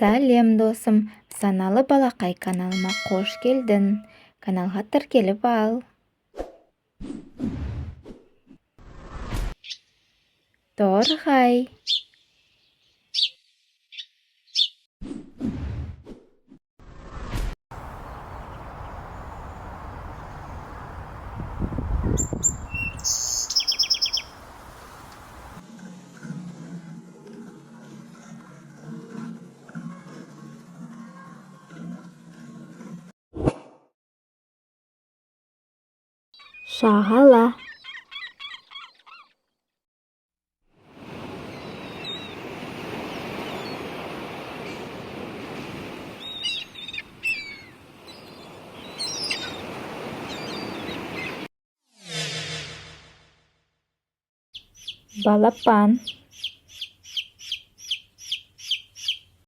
Сәлем досым, саналы балақай каналыма қош келдің. Каналға тіркеліп ал. Торғай. Шағала. Балапан.